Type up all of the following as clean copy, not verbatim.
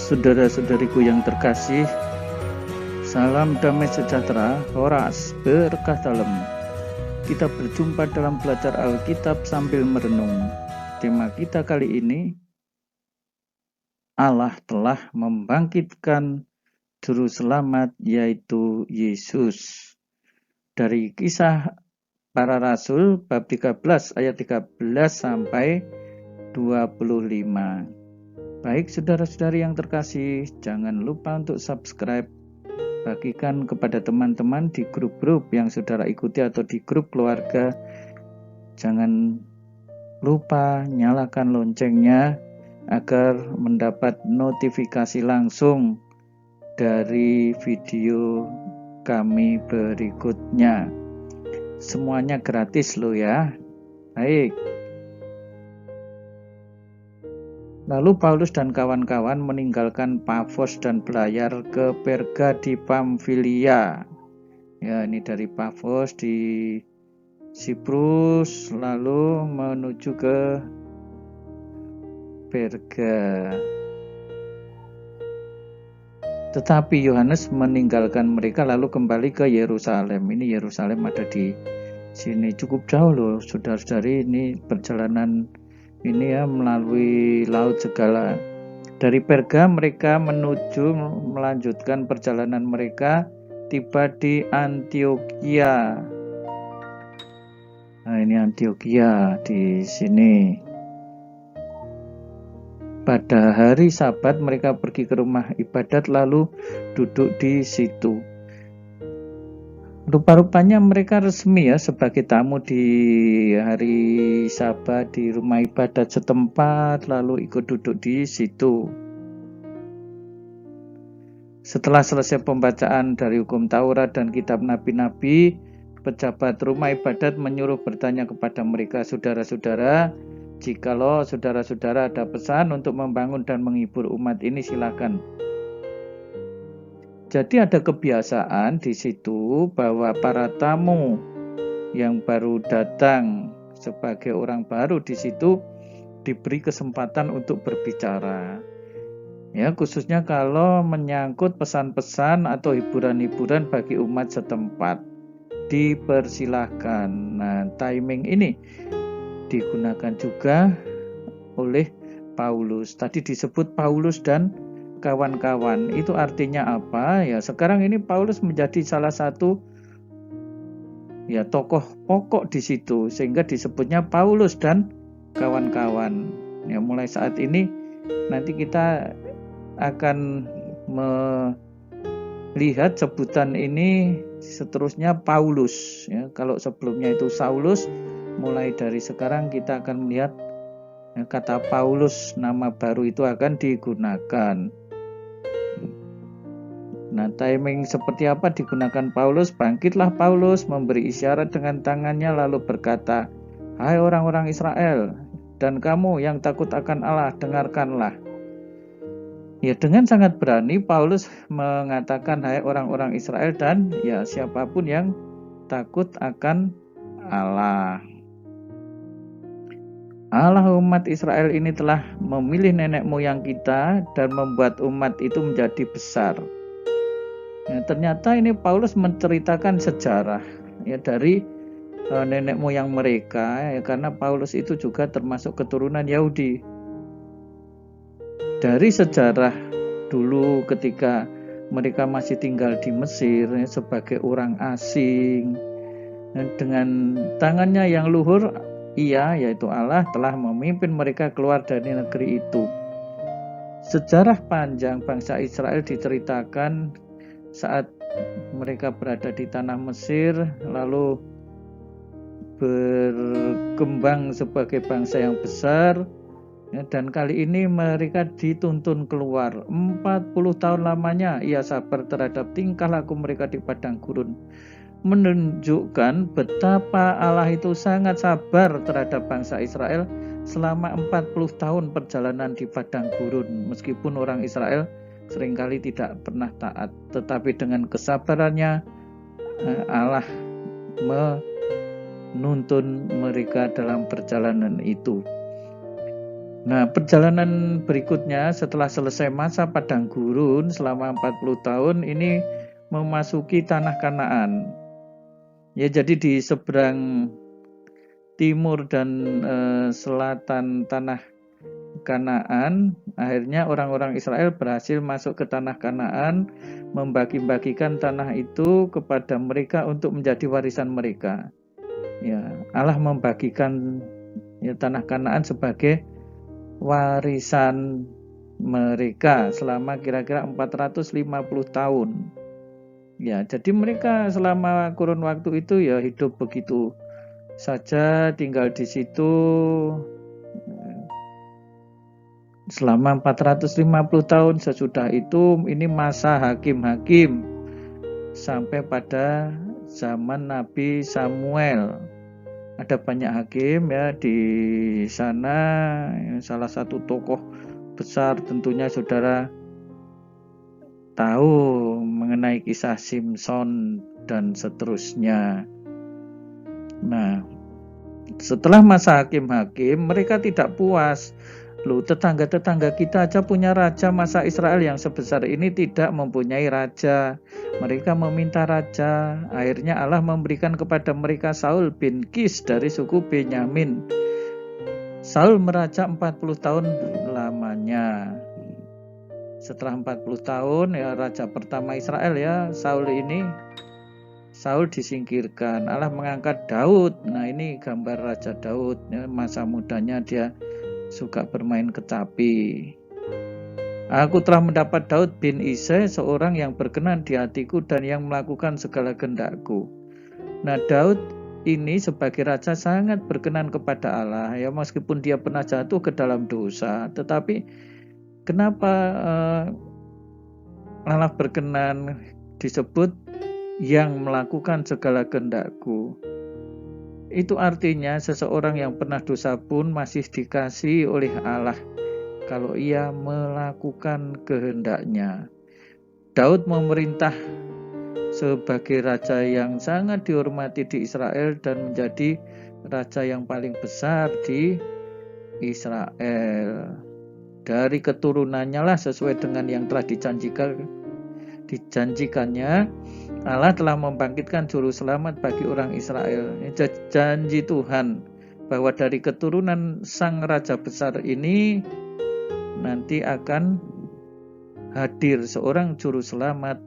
Saudara-saudariku yang terkasih, salam damai sejahtera, horas, berkah dalam. Kita berjumpa dalam belajar Alkitab sambil merenung. Tema kita kali ini, Allah telah membangkitkan Juru Selamat, yaitu Yesus. Dari Kisah Para Rasul, bab 13, ayat 13 sampai 25. Baik saudara-saudari yang terkasih, jangan lupa untuk subscribe, bagikan kepada teman-teman di grup-grup yang saudara ikuti atau di grup keluarga. Jangan lupa nyalakan loncengnya agar mendapat notifikasi langsung dari video kami berikutnya. Semuanya gratis loh ya. Baik. Lalu Paulus dan kawan-kawan meninggalkan Pafos dan belayar ke Perga di Pamfilia. Ya, ini dari Pafos di Siprus lalu menuju ke Perga. Tetapi Yohanes meninggalkan mereka lalu kembali ke Yerusalem. Ini Yerusalem ada di sini, cukup jauh loh saudara-saudari, ini perjalanan ini ya melalui laut segala. Dari Perga mereka melanjutkan perjalanan mereka, tiba di Antiokhia. Nah, ini Antiokhia di sini. Pada hari Sabat mereka pergi ke rumah ibadat lalu duduk di situ. Rupa-rupanya mereka resmi ya sebagai tamu di hari Sabat di rumah ibadat setempat, lalu ikut duduk di situ. Setelah selesai pembacaan dari hukum Taurat dan kitab nabi-nabi, pejabat rumah ibadat menyuruh bertanya kepada mereka, saudara-saudara, jikalau saudara-saudara ada pesan untuk membangun dan menghibur umat ini, silakan. Jadi ada kebiasaan di situ bahwa para tamu yang baru datang sebagai orang baru di situ diberi kesempatan untuk berbicara. Ya, khususnya kalau menyangkut pesan-pesan atau hiburan-hiburan bagi umat setempat, dipersilahkan. Nah, timing ini digunakan juga oleh Paulus. Tadi disebut Paulus dan kawan-kawan. Itu artinya apa? Ya, sekarang ini Paulus menjadi salah satu ya tokoh pokok di situ, sehingga disebutnya Paulus dan kawan-kawan. Ya, mulai saat ini nanti kita akan melihat sebutan ini seterusnya Paulus. Ya, kalau sebelumnya itu Saulus, mulai dari sekarang kita akan melihat ya, kata Paulus, nama baru itu akan digunakan. Nah, timing seperti apa digunakan Paulus? Bangkitlah Paulus, memberi isyarat dengan tangannya lalu berkata, "Hai orang-orang Israel, dan kamu yang takut akan Allah, dengarkanlah." Ya, dengan sangat berani Paulus mengatakan, "Hai orang-orang Israel dan ya siapapun yang takut akan Allah. Allah umat Israel ini telah memilih nenek moyang kita dan membuat umat itu menjadi besar." Ya, ternyata ini Paulus menceritakan sejarah ya dari nenek moyang mereka ya, karena Paulus itu juga termasuk keturunan Yahudi. Dari sejarah dulu ketika mereka masih tinggal di Mesir ya, sebagai orang asing, dengan tangannya yang luhur Ia yaitu Allah telah memimpin mereka keluar dari negeri itu. Sejarah panjang bangsa Israel diceritakan saat mereka berada di tanah Mesir, lalu berkembang sebagai bangsa yang besar, ya, dan kali ini mereka dituntun keluar. 40 tahun lamanya ia sabar terhadap tingkah laku mereka di padang gurun, menunjukkan betapa Allah itu sangat sabar terhadap bangsa Israel selama 40 tahun perjalanan di padang gurun. Meskipun orang Israel seringkali tidak pernah taat, tetapi dengan kesabarannya Allah menuntun mereka dalam perjalanan itu. Nah, perjalanan berikutnya setelah selesai masa padang gurun selama 40 tahun ini memasuki tanah Kanaan. Ya, jadi di seberang timur dan selatan tanah Kanaan, akhirnya orang-orang Israel berhasil masuk ke tanah Kanaan, membagi-bagikan tanah itu kepada mereka untuk menjadi warisan mereka. Ya, Allah membagikan tanah Kanaan sebagai warisan mereka selama kira-kira 450 tahun. Ya, jadi mereka selama kurun waktu itu ya hidup begitu saja, tinggal di situ selama 450 tahun. Sesudah itu ini masa hakim-hakim sampai pada zaman Nabi Samuel. Ada banyak hakim ya di sana. Salah satu tokoh besar tentunya saudara tahu mengenai kisah Simpson dan seterusnya. Nah, setelah masa hakim-hakim mereka tidak puas. Loh, tetangga-tetangga kita aja punya raja, masa Israel yang sebesar ini tidak mempunyai raja. Mereka meminta raja. Akhirnya Allah memberikan kepada mereka Saul bin Kis dari suku Benyamin. Saul meraja 40 tahun lamanya. Setelah 40 tahun ya raja pertama Israel ya Saul ini, Saul disingkirkan. Allah mengangkat Daud. Nah, ini gambar Raja Daud ya, masa mudanya dia suka bermain kecapi. Aku telah mendapat Daud bin Isai, seorang yang berkenan di hatiku dan yang melakukan segala kehendakku. Nah, Daud ini sebagai raja sangat berkenan kepada Allah ya, meskipun dia pernah jatuh ke dalam dosa, tetapi kenapa Allah berkenan disebut yang melakukan segala kehendakku? Itu artinya seseorang yang pernah dosa pun masih dikasihi oleh Allah kalau ia melakukan kehendaknya. Daud memerintah sebagai raja yang sangat dihormati di Israel dan menjadi raja yang paling besar di Israel. Dari keturunannya lah sesuai dengan yang telah dijanjikannya, Allah telah membangkitkan juru selamat bagi orang Israel. Janji Tuhan bahwa dari keturunan sang raja besar ini nanti akan hadir seorang juru selamat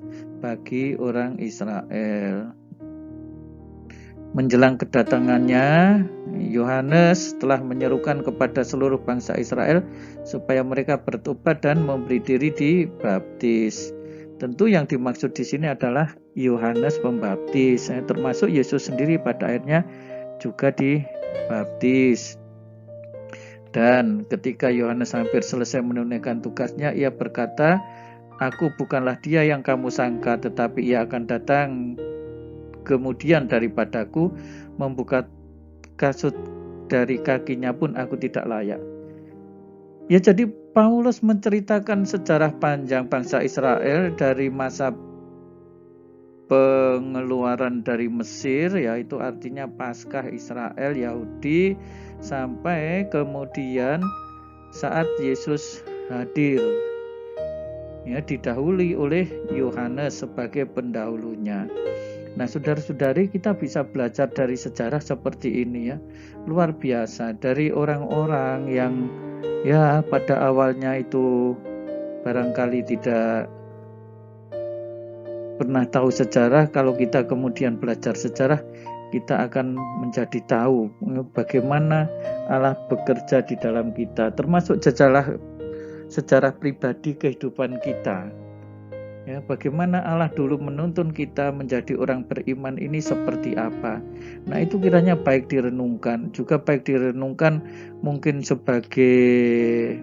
bagi orang Israel. Menjelang kedatangannya, Yohanes telah menyerukan kepada seluruh bangsa Israel supaya mereka bertobat dan memberi diri dibaptis. Tentu yang dimaksud di sini adalah Yohanes Pembaptis, termasuk Yesus sendiri pada akhirnya juga dibaptis. Dan ketika Yohanes hampir selesai menunaikan tugasnya, ia berkata, "Aku bukanlah dia yang kamu sangka, tetapi ia akan datang kemudian daripadaku, membuka kasut dari kakinya pun aku tidak layak." Ya, jadi Paulus menceritakan sejarah panjang bangsa Israel dari masa pengeluaran dari Mesir, yaitu artinya Paskah Israel Yahudi, sampai kemudian saat Yesus hadir, ya, didahului oleh Yohanes sebagai pendahulunya. Nah, saudara-saudari, kita bisa belajar dari sejarah seperti ini ya, luar biasa, dari orang-orang yang ya pada awalnya itu barangkali tidak pernah tahu sejarah. Kalau kita kemudian belajar sejarah, kita akan menjadi tahu bagaimana Allah bekerja di dalam kita, termasuk sejarah pribadi kehidupan kita. Ya, bagaimana Allah dulu menuntun kita menjadi orang beriman ini seperti apa. Nah, itu kiranya baik direnungkan, juga baik direnungkan mungkin sebagai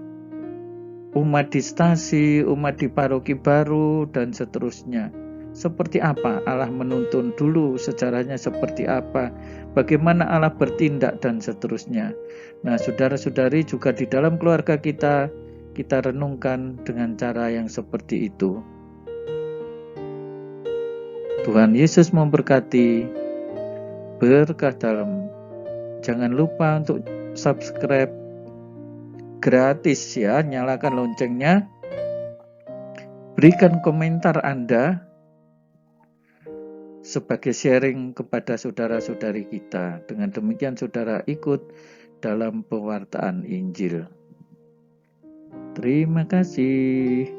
umat di stasi, umat di paroki baru, dan seterusnya. Seperti apa Allah menuntun dulu, sejarahnya seperti apa, bagaimana Allah bertindak, dan seterusnya. Nah, saudara-saudari, juga di dalam keluarga kita renungkan dengan cara yang seperti itu. Tuhan Yesus memberkati. Berkah dalam. Jangan lupa untuk subscribe gratis ya, nyalakan loncengnya, berikan komentar Anda sebagai sharing kepada saudara-saudari kita. Dengan demikian saudara ikut dalam pewartaan Injil. Terima kasih.